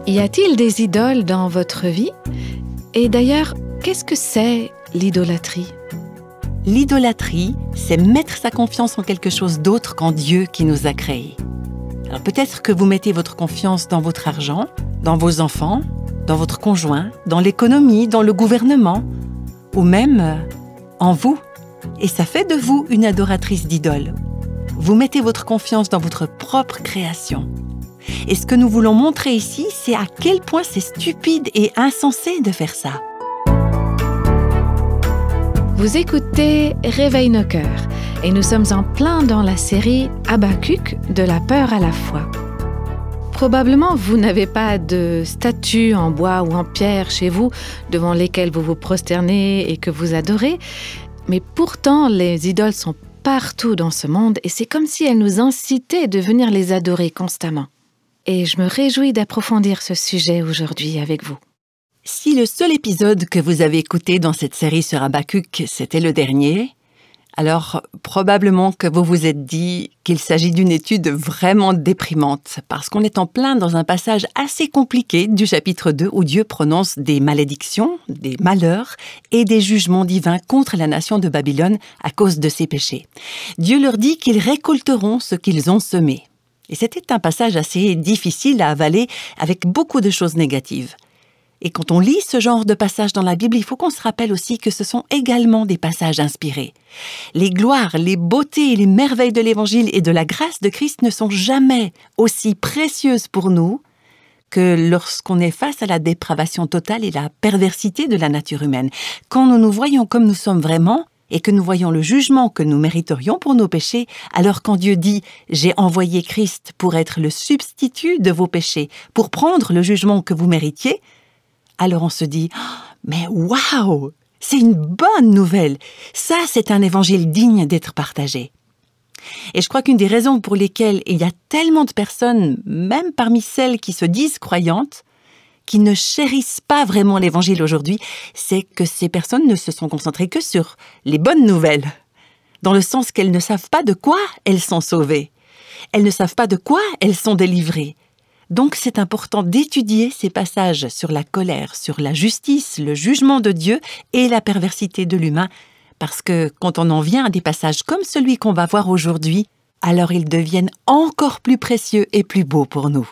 Y a-t-il des idoles dans votre vie? Et d'ailleurs, qu'est-ce que c'est l'idolâtrie? L'idolâtrie, c'est mettre sa confiance en quelque chose d'autre qu'en Dieu qui nous a créés. Alors peut-être que vous mettez votre confiance dans votre argent, dans vos enfants, dans votre conjoint, dans l'économie, dans le gouvernement, ou même en vous. Et ça fait de vous une adoratrice d'idoles. Vous mettez votre confiance dans votre propre création. Et ce que nous voulons montrer ici, c'est à quel point c'est stupide et insensé de faire ça. Vous écoutez Réveille nos cœurs et nous sommes en plein dans la série Habakkuk, de la peur à la foi. Probablement, vous n'avez pas de statues en bois ou en pierre chez vous devant lesquelles vous vous prosternez et que vous adorez, mais pourtant les idoles sont partout dans ce monde et c'est comme si elles nous incitaient de venir les adorer constamment. Et je me réjouis d'approfondir ce sujet aujourd'hui avec vous. Si le seul épisode que vous avez écouté dans cette série sur Habakkuk, c'était le dernier, alors probablement que vous vous êtes dit qu'il s'agit d'une étude vraiment déprimante, parce qu'on est en plein dans un passage assez compliqué du chapitre 2 où Dieu prononce des malédictions, des malheurs et des jugements divins contre la nation de Babylone à cause de ses péchés. Dieu leur dit qu'ils récolteront ce qu'ils ont semé. Et c'était un passage assez difficile à avaler avec beaucoup de choses négatives. Et quand on lit ce genre de passages dans la Bible, il faut qu'on se rappelle aussi que ce sont également des passages inspirés. Les gloires, les beautés et les merveilles de l'Évangile et de la grâce de Christ ne sont jamais aussi précieuses pour nous que lorsqu'on est face à la dépravation totale et la perversité de la nature humaine. Quand nous nous voyons comme nous sommes vraiment, et que nous voyons le jugement que nous mériterions pour nos péchés, alors quand Dieu dit « J'ai envoyé Christ pour être le substitut de vos péchés, pour prendre le jugement que vous méritiez », alors on se dit oh, « Mais waouh, c'est une bonne nouvelle, ça c'est un évangile digne d'être partagé ». Et je crois qu'une des raisons pour lesquelles il y a tellement de personnes, même parmi celles qui se disent croyantes, qui ne chérissent pas vraiment l'Évangile aujourd'hui, c'est que ces personnes ne se sont concentrées que sur les bonnes nouvelles, dans le sens qu'elles ne savent pas de quoi elles sont sauvées. Elles ne savent pas de quoi elles sont délivrées. Donc c'est important d'étudier ces passages sur la colère, sur la justice, le jugement de Dieu et la perversité de l'humain, parce que quand on en vient à des passages comme celui qu'on va voir aujourd'hui, alors ils deviennent encore plus précieux et plus beaux pour nous.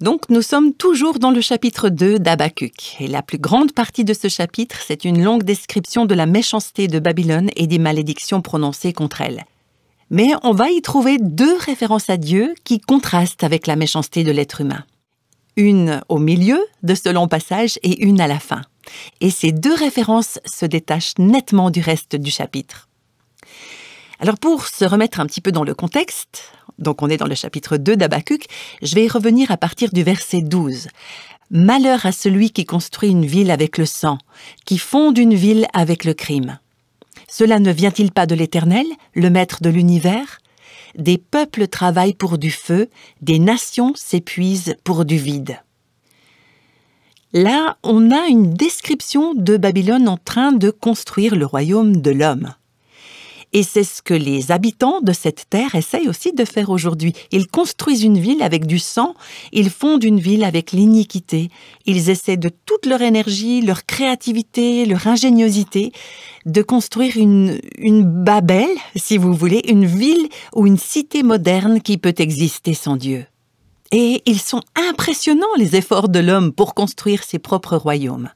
Donc, nous sommes toujours dans le chapitre 2 d'Habakkuk. Et la plus grande partie de ce chapitre, c'est une longue description de la méchanceté de Babylone et des malédictions prononcées contre elle. Mais on va y trouver deux références à Dieu qui contrastent avec la méchanceté de l'être humain. Une au milieu de ce long passage et une à la fin. Et ces deux références se détachent nettement du reste du chapitre. Alors pour se remettre un petit peu dans le contexte, donc on est dans le chapitre 2 d'Habakkuk, je vais y revenir à partir du verset 12. « Malheur à celui qui construit une ville avec le sang, qui fonde une ville avec le crime. Cela ne vient-il pas de l'Éternel, le Maître de l'univers? Des peuples travaillent pour du feu, des nations s'épuisent pour du vide. » Là, on a une description de Babylone en train de construire le royaume de l'homme. Et c'est ce que les habitants de cette terre essayent aussi de faire aujourd'hui. Ils construisent une ville avec du sang, ils fondent une ville avec l'iniquité. Ils essaient de toute leur énergie, leur créativité, leur ingéniosité, de construire une Babel, si vous voulez, une ville ou une cité moderne qui peut exister sans Dieu. Et ils sont impressionnants, les efforts de l'homme pour construire ses propres royaumes.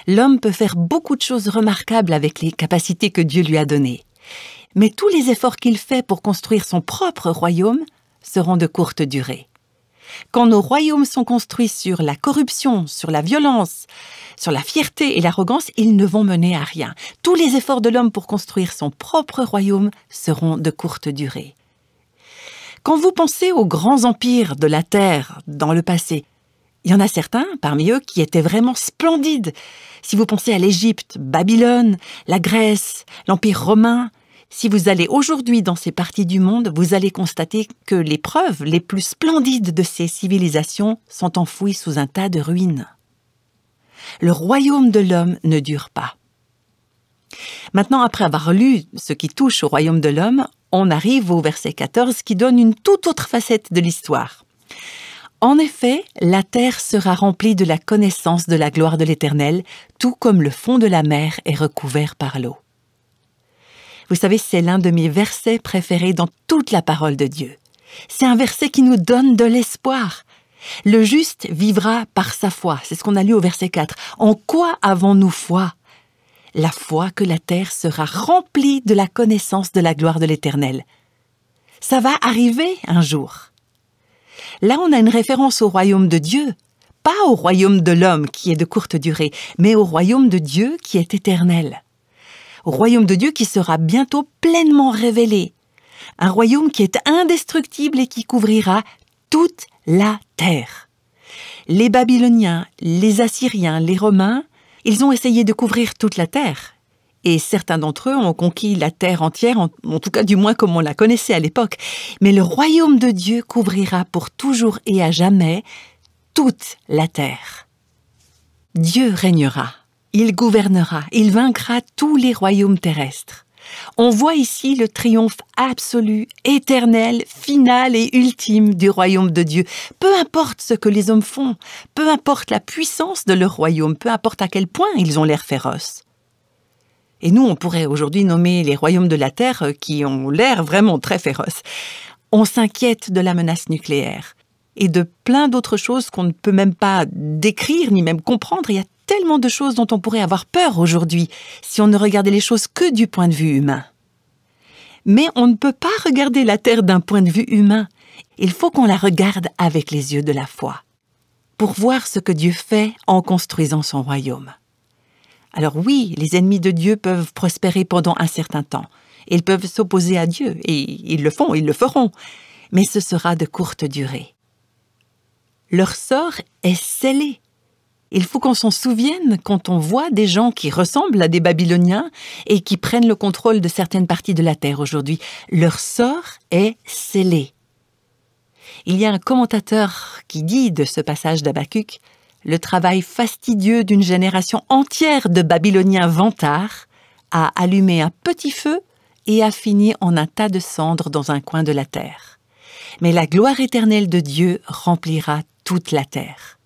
L'homme peut faire beaucoup de choses remarquables avec les capacités que Dieu lui a données. Mais tous les efforts qu'il fait pour construire son propre royaume seront de courte durée. Quand nos royaumes sont construits sur la corruption, sur la violence, sur la fierté et l'arrogance, ils ne vont mener à rien. Tous les efforts de l'homme pour construire son propre royaume seront de courte durée. Quand vous pensez aux grands empires de la terre dans le passé, il y en a certains parmi eux qui étaient vraiment splendides. Si vous pensez à l'Égypte, Babylone, la Grèce, l'Empire romain, si vous allez aujourd'hui dans ces parties du monde, vous allez constater que les preuves les plus splendides de ces civilisations sont enfouies sous un tas de ruines. Le royaume de l'homme ne dure pas. Maintenant, après avoir lu ce qui touche au royaume de l'homme, on arrive au verset 14 qui donne une toute autre facette de l'histoire. En effet, la terre sera remplie de la connaissance de la gloire de l'Éternel, tout comme le fond de la mer est recouvert par l'eau. Vous savez, c'est l'un de mes versets préférés dans toute la parole de Dieu. C'est un verset qui nous donne de l'espoir. Le juste vivra par sa foi. C'est ce qu'on a lu au verset 4. En quoi avons-nous foi? La foi que la terre sera remplie de la connaissance de la gloire de l'Éternel. Ça va arriver un jour. Là, on a une référence au royaume de Dieu, pas au royaume de l'homme qui est de courte durée, mais au royaume de Dieu qui est éternel. Au royaume de Dieu qui sera bientôt pleinement révélé. Un royaume qui est indestructible et qui couvrira toute la terre. Les Babyloniens, les Assyriens, les Romains, ils ont essayé de couvrir toute la terre. Et certains d'entre eux ont conquis la terre entière, en tout cas du moins comme on la connaissait à l'époque. Mais le royaume de Dieu couvrira pour toujours et à jamais toute la terre. Dieu régnera, il gouvernera, il vaincra tous les royaumes terrestres. On voit ici le triomphe absolu, éternel, final et ultime du royaume de Dieu. Peu importe ce que les hommes font, peu importe la puissance de leur royaume, peu importe à quel point ils ont l'air féroces. Et nous, on pourrait aujourd'hui nommer les royaumes de la Terre qui ont l'air vraiment très féroces. On s'inquiète de la menace nucléaire et de plein d'autres choses qu'on ne peut même pas décrire ni même comprendre. Il y a tellement de choses dont on pourrait avoir peur aujourd'hui si on ne regardait les choses que du point de vue humain. Mais on ne peut pas regarder la Terre d'un point de vue humain. Il faut qu'on la regarde avec les yeux de la foi pour voir ce que Dieu fait en construisant son royaume. Alors oui, les ennemis de Dieu peuvent prospérer pendant un certain temps. Ils peuvent s'opposer à Dieu, et ils le font, ils le feront. Mais ce sera de courte durée. Leur sort est scellé. Il faut qu'on s'en souvienne quand on voit des gens qui ressemblent à des Babyloniens et qui prennent le contrôle de certaines parties de la terre aujourd'hui. Leur sort est scellé. Il y a un commentateur qui dit de ce passage d'Habakkuk: le travail fastidieux d'une génération entière de Babyloniens vantards a allumé un petit feu et a fini en un tas de cendres dans un coin de la terre. Mais la gloire éternelle de Dieu remplira toute la terre.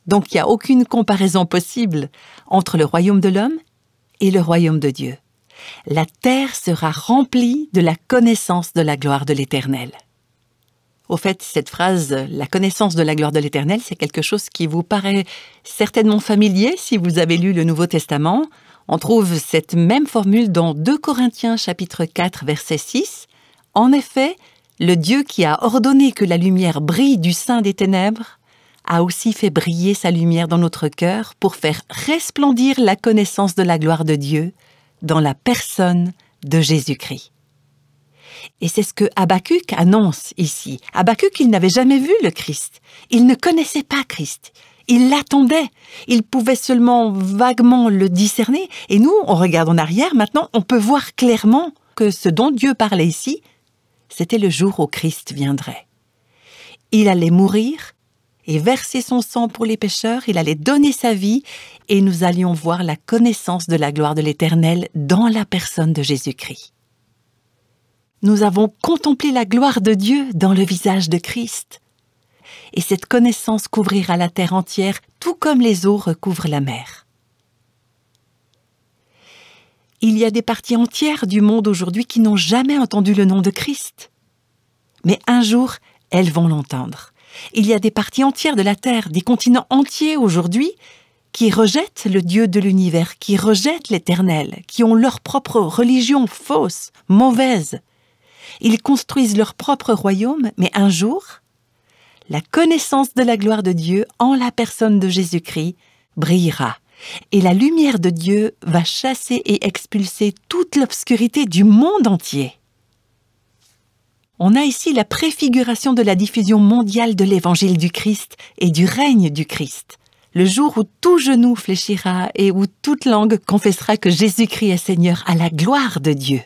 Donc il n'y a aucune comparaison possible entre le royaume de l'homme et le royaume de Dieu. La terre sera remplie de la connaissance de la gloire de l'Éternel. Au fait, cette phrase « la connaissance de la gloire de l'Éternel », c'est quelque chose qui vous paraît certainement familier si vous avez lu le Nouveau Testament. On trouve cette même formule dans 2 Corinthiens chapitre 4, verset 6. En effet, le Dieu qui a ordonné que la lumière brille du sein des ténèbres a aussi fait briller sa lumière dans notre cœur pour faire resplendir la connaissance de la gloire de Dieu dans la personne de Jésus-Christ. Et c'est ce que Habakkuk annonce ici. Habakkuk, il n'avait jamais vu le Christ. Il ne connaissait pas Christ. Il l'attendait. Il pouvait seulement vaguement le discerner. Et nous, on regarde en arrière, maintenant, on peut voir clairement que ce dont Dieu parlait ici, c'était le jour où Christ viendrait. Il allait mourir et verser son sang pour les pécheurs, il allait donner sa vie, et nous allions voir la connaissance de la gloire de l'Éternel dans la personne de Jésus-Christ. Nous avons contemplé la gloire de Dieu dans le visage de Christ. Et cette connaissance couvrira la terre entière, tout comme les eaux recouvrent la mer. Il y a des parties entières du monde aujourd'hui qui n'ont jamais entendu le nom de Christ. Mais un jour, elles vont l'entendre. Il y a des parties entières de la terre, des continents entiers aujourd'hui, qui rejettent le Dieu de l'univers, qui rejettent l'Éternel, qui ont leur propre religion fausse, mauvaise. Ils construisent leur propre royaume, mais un jour, la connaissance de la gloire de Dieu en la personne de Jésus-Christ brillera. Et la lumière de Dieu va chasser et expulser toute l'obscurité du monde entier. On a ici la préfiguration de la diffusion mondiale de l'évangile du Christ et du règne du Christ. Le jour où tout genou fléchira et où toute langue confessera que Jésus-Christ est Seigneur à la gloire de Dieu.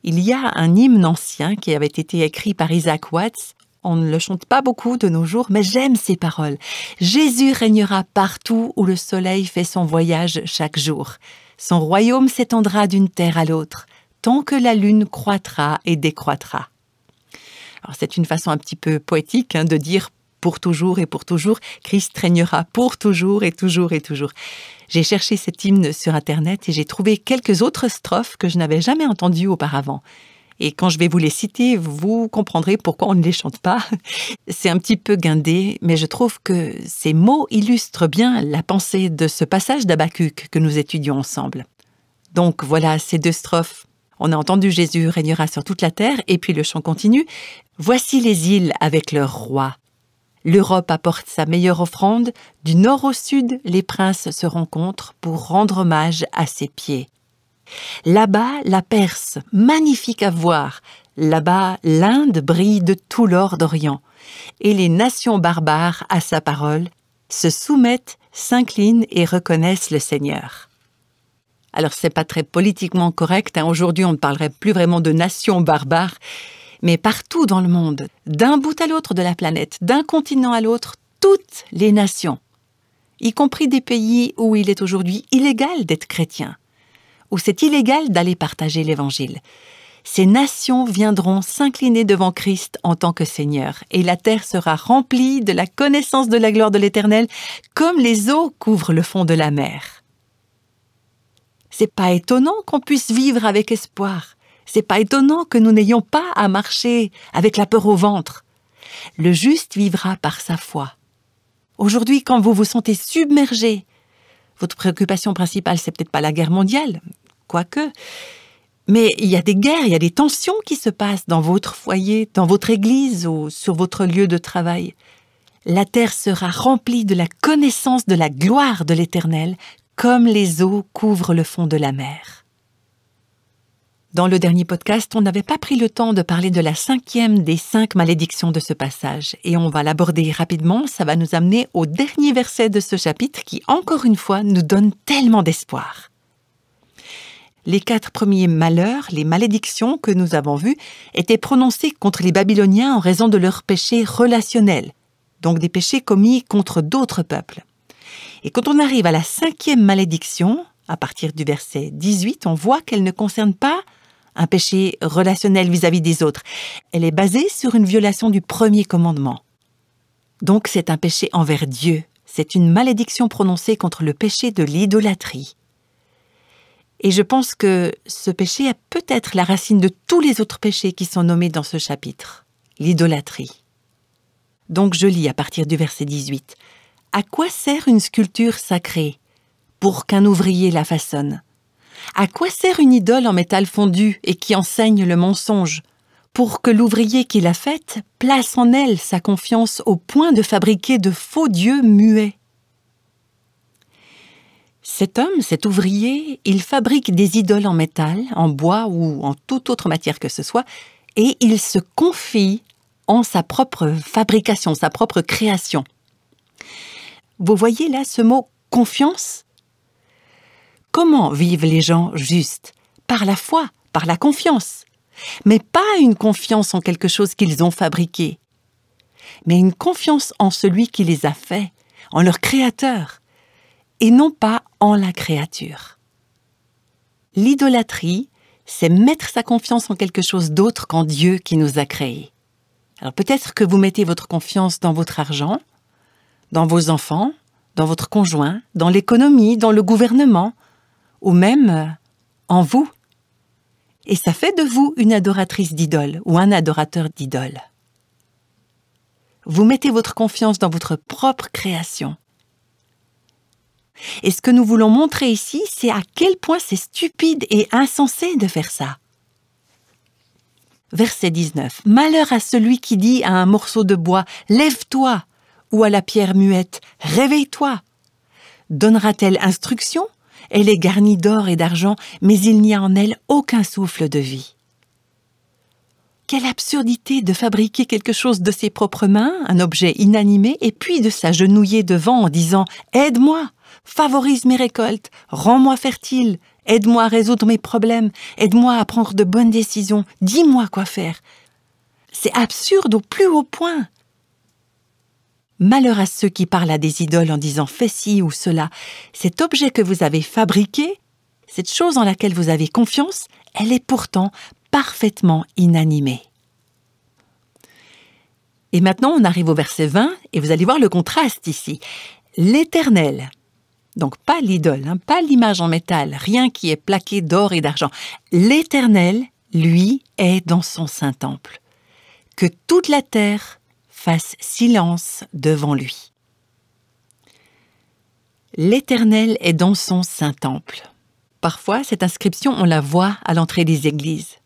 Il y a un hymne ancien qui avait été écrit par Isaac Watts. On ne le chante pas beaucoup de nos jours, mais j'aime ces paroles. Jésus régnera partout où le soleil fait son voyage chaque jour. Son royaume s'étendra d'une terre à l'autre, tant que la lune croîtra et décroîtra. Alors c'est une façon un petit peu poétique de dire pour toujours et pour toujours, Christ régnera pour toujours et toujours et toujours. J'ai cherché cet hymne sur Internet et j'ai trouvé quelques autres strophes que je n'avais jamais entendues auparavant. Et quand je vais vous les citer, vous comprendrez pourquoi on ne les chante pas. C'est un petit peu guindé, mais je trouve que ces mots illustrent bien la pensée de ce passage d'Habacuc que nous étudions ensemble. Donc voilà ces 2 strophes. On a entendu Jésus régnera sur toute la terre, et puis le chant continue. Voici les îles avec leur roi. L'Europe apporte sa meilleure offrande. Du nord au sud, les princes se rencontrent pour rendre hommage à ses pieds. Là-bas, la Perse, magnifique à voir. Là-bas, l'Inde brille de tout l'or d'Orient. Et les nations barbares, à sa parole, se soumettent, s'inclinent et reconnaissent le Seigneur. Alors, c'est pas très politiquement correct. Aujourd'hui, on ne parlerait plus vraiment de nations barbares. Mais partout dans le monde, d'un bout à l'autre de la planète, d'un continent à l'autre, toutes les nations, y compris des pays où il est aujourd'hui illégal d'être chrétien, où c'est illégal d'aller partager l'Évangile. Ces nations viendront s'incliner devant Christ en tant que Seigneur, et la terre sera remplie de la connaissance de la gloire de l'Éternel, comme les eaux couvrent le fond de la mer. C'est pas étonnant qu'on puisse vivre avec espoir. C'est pas étonnant que nous n'ayons pas à marcher avec la peur au ventre. Le juste vivra par sa foi. Aujourd'hui, quand vous vous sentez submergé, votre préoccupation principale, c'est peut-être pas la guerre mondiale, quoique, mais il y a des guerres, il y a des tensions qui se passent dans votre foyer, dans votre église ou sur votre lieu de travail. La terre sera remplie de la connaissance de la gloire de l'Éternel, comme les eaux couvrent le fond de la mer. Dans le dernier podcast, on n'avait pas pris le temps de parler de la 5e des 5 malédictions de ce passage. Et on va l'aborder rapidement, ça va nous amener au dernier verset de ce chapitre qui, encore une fois, nous donne tellement d'espoir. Les 4 premiers malheurs, les malédictions que nous avons vues, étaient prononcées contre les Babyloniens en raison de leurs péchés relationnels, donc des péchés commis contre d'autres peuples. Et quand on arrive à la 5e malédiction, à partir du verset 18, on voit qu'elle ne concerne pas un péché relationnel vis-à-vis des autres. Elle est basée sur une violation du premier commandement. Donc c'est un péché envers Dieu. C'est une malédiction prononcée contre le péché de l'idolâtrie. Et je pense que ce péché est peut-être la racine de tous les autres péchés qui sont nommés dans ce chapitre. L'idolâtrie. Donc je lis à partir du verset 18. « À quoi sert une sculpture sacrée ? Pour qu'un ouvrier la façonne. À quoi sert une idole en métal fondu et qui enseigne le mensonge? Pour que l'ouvrier qui l'a faite place en elle sa confiance au point de fabriquer de faux dieux muets. Cet homme, cet ouvrier, il fabrique des idoles en métal, en bois ou en toute autre matière que ce soit, et il se confie en sa propre fabrication, sa propre création. Vous voyez là ce mot « confiance » ? Comment vivent les gens justes? Par la foi, par la confiance. Mais pas une confiance en quelque chose qu'ils ont fabriqué, mais une confiance en celui qui les a faits, en leur Créateur, et non pas en la créature. L'idolâtrie, c'est mettre sa confiance en quelque chose d'autre qu'en Dieu qui nous a créés. Alors peut-être que vous mettez votre confiance dans votre argent, dans vos enfants, dans votre conjoint, dans l'économie, dans le gouvernement, ou même en vous. Et ça fait de vous une adoratrice d'idole ou un adorateur d'idole. Vous mettez votre confiance dans votre propre création. Et ce que nous voulons montrer ici, c'est à quel point c'est stupide et insensé de faire ça. Verset 19. « Malheur à celui qui dit à un morceau de bois, « Lève-toi » ou à la pierre muette, « Réveille-toi ». Donnera-t-elle instruction ? Elle est garnie d'or et d'argent, mais il n'y a en elle aucun souffle de vie. Quelle absurdité de fabriquer quelque chose de ses propres mains, un objet inanimé, et puis de s'agenouiller devant en disant « Aide-moi, favorise mes récoltes, rends-moi fertile, aide-moi à résoudre mes problèmes, aide-moi à prendre de bonnes décisions, dis-moi quoi faire. » C'est absurde au plus haut point. Malheur à ceux qui parlent à des idoles en disant « fais ci ou cela ». Cet objet que vous avez fabriqué, cette chose en laquelle vous avez confiance, elle est pourtant parfaitement inanimée. Et maintenant, on arrive au verset 20, et vous allez voir le contraste ici. L'Éternel, donc pas l'idole, pas l'image en métal, rien qui est plaqué d'or et d'argent. L'Éternel, lui, est dans son saint temple. Que toute la terre fasse silence devant lui. L'Éternel est dans son saint temple. Parfois, cette inscription, on la voit à l'entrée des églises.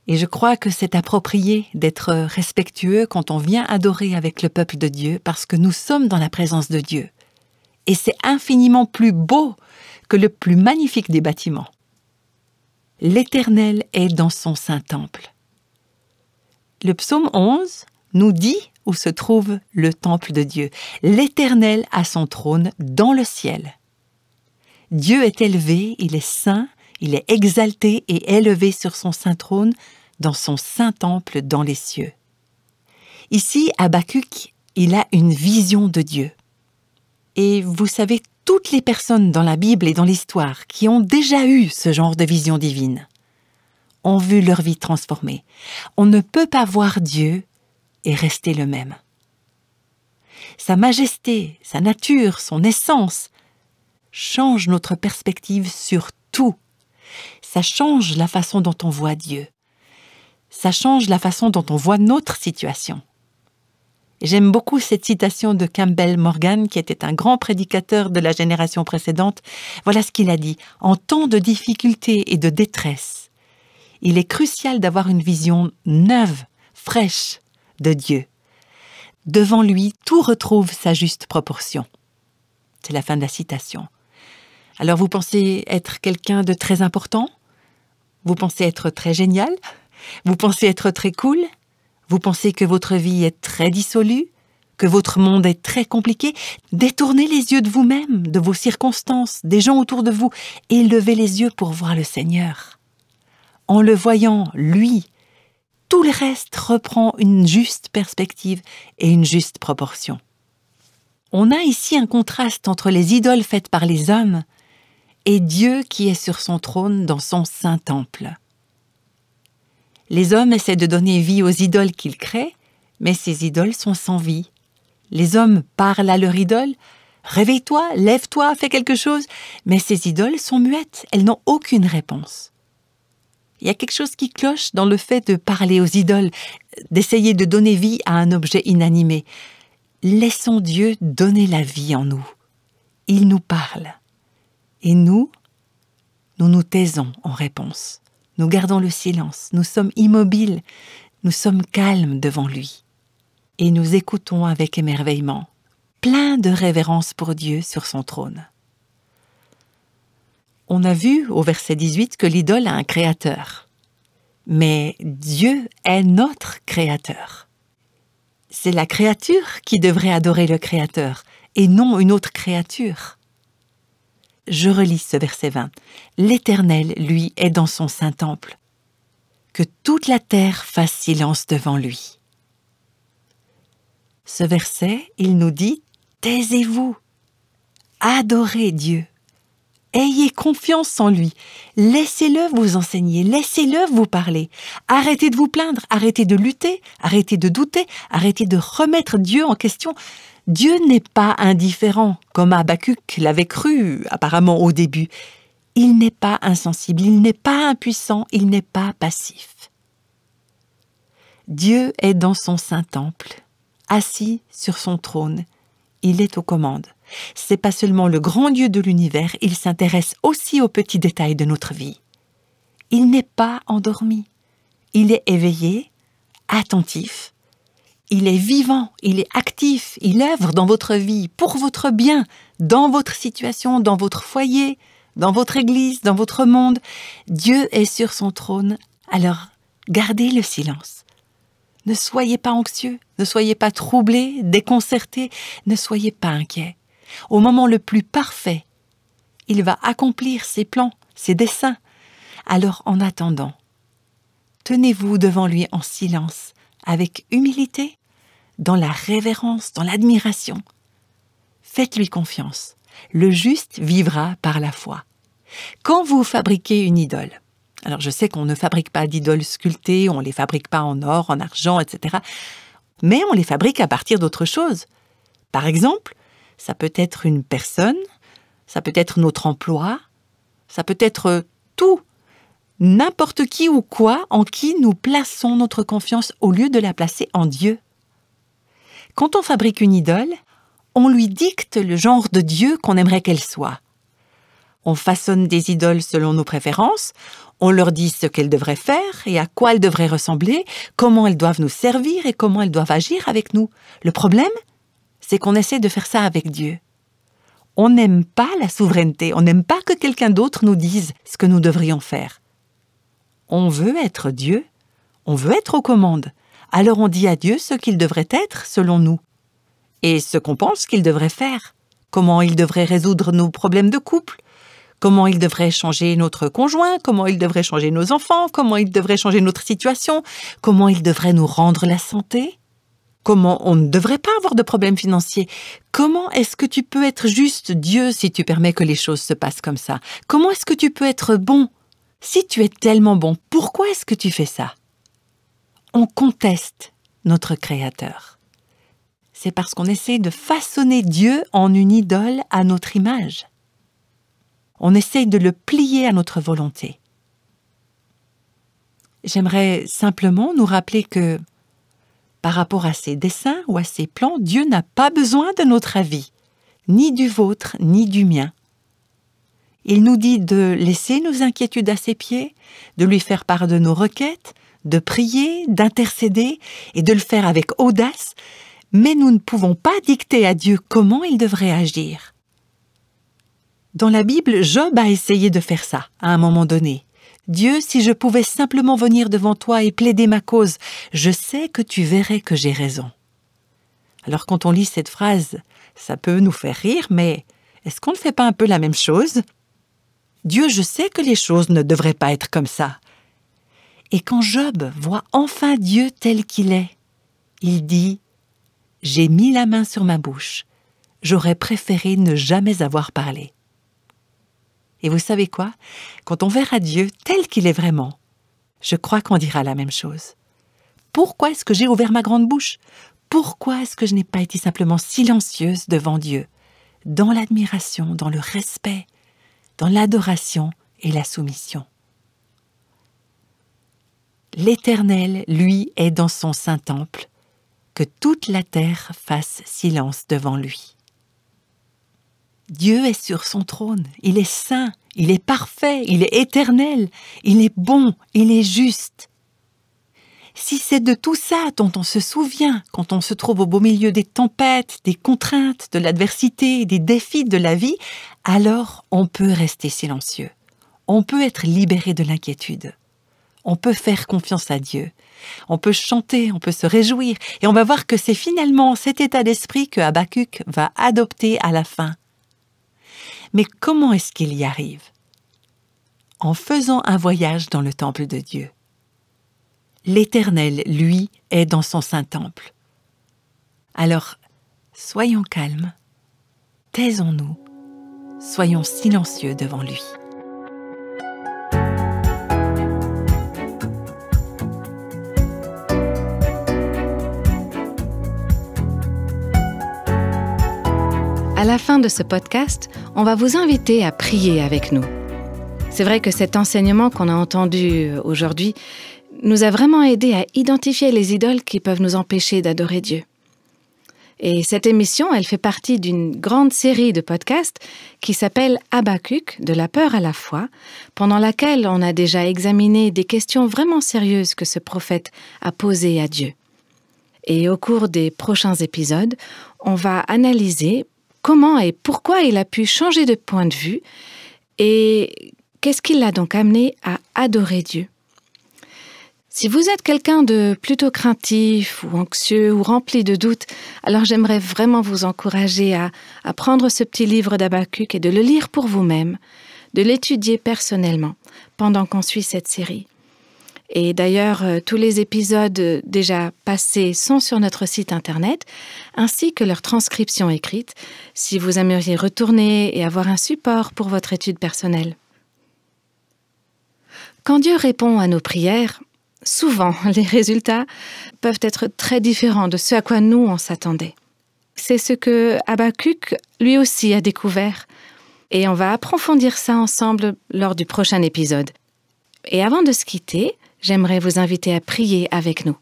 Et je crois que c'est approprié d'être respectueux quand on vient adorer avec le peuple de Dieu, parce que nous sommes dans la présence de Dieu. Et c'est infiniment plus beau que le plus magnifique des bâtiments. L'Éternel est dans son saint temple. Le psaume 11 nous dit où se trouve le temple de Dieu. L'Éternel a son trône dans le ciel. Dieu est élevé, il est saint, il est exalté et élevé sur son saint trône dans son saint temple dans les cieux. Ici, Habacuc, il a une vision de Dieu. Et vous savez, toutes les personnes dans la Bible et dans l'histoire qui ont déjà eu ce genre de vision divine ont vu leur vie transformée. On ne peut pas voir Dieu et rester le même. Sa majesté, sa nature, son essence changent notre perspective sur tout. Ça change la façon dont on voit Dieu. Ça change la façon dont on voit notre situation. J'aime beaucoup cette citation de Campbell Morgan, qui était un grand prédicateur de la génération précédente. Voilà ce qu'il a dit. En temps de difficulté et de détresse, il est crucial d'avoir une vision neuve, fraîche de Dieu. Devant lui, tout retrouve sa juste proportion. C'est la fin de la citation. Alors vous pensez être quelqu'un de très important? Vous pensez être très génial? Vous pensez être très cool? Vous pensez que votre vie est très dissolue? Que votre monde est très compliqué? Détournez les yeux de vous-même, de vos circonstances, des gens autour de vous, et levez les yeux pour voir le Seigneur. En le voyant, lui, tout le reste reprend une juste perspective et une juste proportion. On a ici un contraste entre les idoles faites par les hommes et Dieu qui est sur son trône dans son saint temple. Les hommes essaient de donner vie aux idoles qu'ils créent, mais ces idoles sont sans vie. Les hommes parlent à leur idole, « Réveille-toi, lève-toi, fais quelque chose », mais ces idoles sont muettes, elles n'ont aucune réponse. Il y a quelque chose qui cloche dans le fait de parler aux idoles, d'essayer de donner vie à un objet inanimé. Laissons Dieu donner la vie en nous. Il nous parle. Et nous nous taisons en réponse. Nous gardons le silence, nous sommes immobiles, nous sommes calmes devant lui. Et nous écoutons avec émerveillement, plein de révérence pour Dieu sur son trône. On a vu au verset 18 que l'idole a un créateur. Mais Dieu est notre créateur. C'est la créature qui devrait adorer le créateur, et non une autre créature. Je relis ce verset 20. L'Éternel, lui, est dans son saint temple. Que toute la terre fasse silence devant lui. Ce verset, il nous dit « Taisez-vous, adorez Dieu, ayez confiance en lui, laissez-le vous enseigner, laissez-le vous parler. Arrêtez de vous plaindre, arrêtez de lutter, arrêtez de douter, arrêtez de remettre Dieu en question. » Dieu n'est pas indifférent, comme Habacuc l'avait cru apparemment au début. Il n'est pas insensible, il n'est pas impuissant, il n'est pas passif. Dieu est dans son saint temple, assis sur son trône. Il est aux commandes. C'est pas seulement le grand Dieu de l'univers, il s'intéresse aussi aux petits détails de notre vie. Il n'est pas endormi. Il est éveillé, attentif. Il est vivant, il est actif, il œuvre dans votre vie, pour votre bien, dans votre situation, dans votre foyer, dans votre église, dans votre monde. Dieu est sur son trône, alors gardez le silence. Ne soyez pas anxieux, ne soyez pas troublés, déconcertés, ne soyez pas inquiets. Au moment le plus parfait, il va accomplir ses plans, ses desseins. Alors en attendant, tenez-vous devant lui en silence, avec humilité, dans la révérence, dans l'admiration. Faites-lui confiance. Le juste vivra par la foi. Quand vous fabriquez une idole, alors je sais qu'on ne fabrique pas d'idoles sculptées, on ne les fabrique pas en or, en argent, etc. mais on les fabrique à partir d'autre chose. Par exemple, ça peut être une personne, ça peut être notre emploi, ça peut être tout, n'importe qui ou quoi en qui nous plaçons notre confiance au lieu de la placer en Dieu. Quand on fabrique une idole, on lui dicte le genre de Dieu qu'on aimerait qu'elle soit. On façonne des idoles selon nos préférences, on leur dit ce qu'elles devraient faire et à quoi elles devraient ressembler, comment elles doivent nous servir et comment elles doivent agir avec nous. Le problème, c'est qu'on essaie de faire ça avec Dieu. On n'aime pas la souveraineté, on n'aime pas que quelqu'un d'autre nous dise ce que nous devrions faire. On veut être Dieu, on veut être aux commandes. Alors on dit à Dieu ce qu'il devrait être selon nous. Et ce qu'on pense qu'il devrait faire. Comment il devrait résoudre nos problèmes de couple. Comment il devrait changer notre conjoint. Comment il devrait changer nos enfants. Comment il devrait changer notre situation. Comment il devrait nous rendre la santé. Comment on ne devrait pas avoir de problèmes financiers. Comment est-ce que tu peux être juste Dieu si tu permets que les choses se passent comme ça. Comment est-ce que tu peux être bon. Si tu es tellement bon, pourquoi est-ce que tu fais ça? On conteste notre Créateur. C'est parce qu'on essaie de façonner Dieu en une idole à notre image. On essaie de le plier à notre volonté. J'aimerais simplement nous rappeler que, par rapport à ses desseins ou à ses plans, Dieu n'a pas besoin de notre avis, ni du vôtre, ni du mien. Il nous dit de laisser nos inquiétudes à ses pieds, de lui faire part de nos requêtes, de prier, d'intercéder et de le faire avec audace, mais nous ne pouvons pas dicter à Dieu comment il devrait agir. Dans la Bible, Job a essayé de faire ça à un moment donné. « Dieu, si je pouvais simplement venir devant toi et plaider ma cause, je sais que tu verrais que j'ai raison. » Alors quand on lit cette phrase, ça peut nous faire rire, mais est-ce qu'on ne fait pas un peu la même chose? Dieu, je sais que les choses ne devraient pas être comme ça. Et quand Job voit enfin Dieu tel qu'il est, il dit « J'ai mis la main sur ma bouche, j'aurais préféré ne jamais avoir parlé. » Et vous savez quoi? Quand on verra Dieu tel qu'il est vraiment, je crois qu'on dira la même chose. Pourquoi est-ce que j'ai ouvert ma grande bouche? Pourquoi est-ce que je n'ai pas été simplement silencieuse devant Dieu, dans l'admiration, dans le respect, dans l'adoration et la soumission? L'Éternel, lui, est dans son saint temple, que toute la terre fasse silence devant lui. Dieu est sur son trône, il est saint, il est parfait, il est éternel, il est bon, il est juste. Si c'est de tout ça dont on se souvient quand on se trouve au beau milieu des tempêtes, des contraintes, de l'adversité, des défis de la vie, alors on peut rester silencieux, on peut être libéré de l'inquiétude. On peut faire confiance à Dieu, on peut chanter, on peut se réjouir, et on va voir que c'est finalement cet état d'esprit que Habakkuk va adopter à la fin. Mais comment est-ce qu'il y arrive? En faisant un voyage dans le temple de Dieu. L'Éternel, lui, est dans son saint temple. Alors, soyons calmes, taisons-nous, soyons silencieux devant lui. À la fin de ce podcast, on va vous inviter à prier avec nous. C'est vrai que cet enseignement qu'on a entendu aujourd'hui nous a vraiment aidé à identifier les idoles qui peuvent nous empêcher d'adorer Dieu. Et cette émission, elle fait partie d'une grande série de podcasts qui s'appelle Habakkuk, de la peur à la foi, pendant laquelle on a déjà examiné des questions vraiment sérieuses que ce prophète a posées à Dieu. Et au cours des prochains épisodes, on va analyser comment et pourquoi il a pu changer de point de vue et qu'est-ce qui l'a donc amené à adorer Dieu. Si vous êtes quelqu'un de plutôt craintif ou anxieux ou rempli de doutes, alors j'aimerais vraiment vous encourager à prendre ce petit livre d'Habakkuk et de le lire pour vous-même, de l'étudier personnellement pendant qu'on suit cette série. Et d'ailleurs, tous les épisodes déjà passés sont sur notre site internet, ainsi que leur transcription écrite, si vous aimeriez retourner et avoir un support pour votre étude personnelle. Quand Dieu répond à nos prières, souvent, les résultats peuvent être très différents de ce à quoi nous, on s'attendait. C'est ce que Habakkuk, lui aussi, a découvert. Et on va approfondir ça ensemble lors du prochain épisode. Et avant de se quitter, j'aimerais vous inviter à prier avec nous.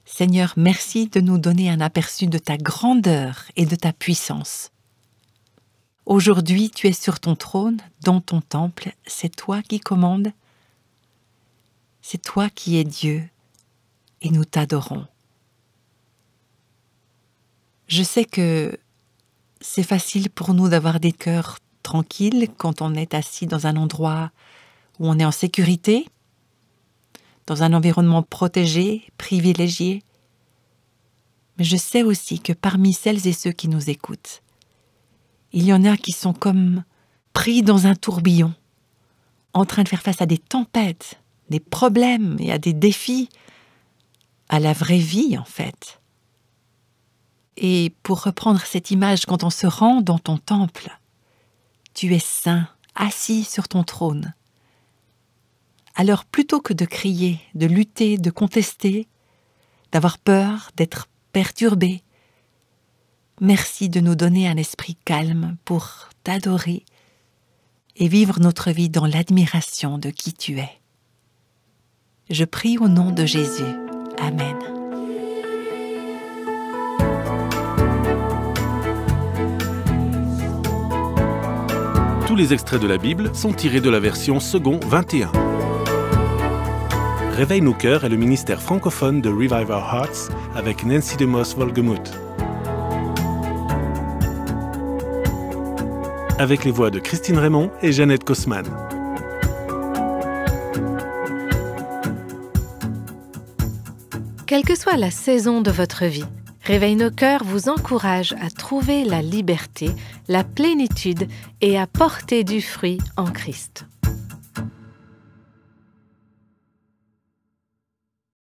Seigneur, merci de nous donner un aperçu de ta grandeur et de ta puissance. Aujourd'hui, tu es sur ton trône, dans ton temple, c'est toi qui commandes. C'est toi qui es Dieu, et nous t'adorons. Je sais que c'est facile pour nous d'avoir des cœurs tranquilles quand on est assis dans un endroit où on est en sécurité, dans un environnement protégé, privilégié. Mais je sais aussi que parmi celles et ceux qui nous écoutent, il y en a qui sont comme pris dans un tourbillon, en train de faire face à des tempêtes, des problèmes et à des défis, à la vraie vie en fait. Et pour reprendre cette image, quand on se rend dans ton temple, tu es saint, assis sur ton trône. Alors plutôt que de crier, de lutter, de contester, d'avoir peur, d'être perturbé, merci de nous donner un esprit calme pour t'adorer et vivre notre vie dans l'admiration de qui tu es. Je prie au nom de Jésus. Amen. Tous les extraits de la Bible sont tirés de la version second 21. Réveille nos cœurs est le ministère francophone de Revive Our Hearts avec Nancy DeMoss-Wolgemuth. Avec les voix de Christine Raymond et Jeannette Kosman. Quelle que soit la saison de votre vie, Réveille nos cœurs vous encourage à trouver la liberté, la plénitude et à porter du fruit en Christ.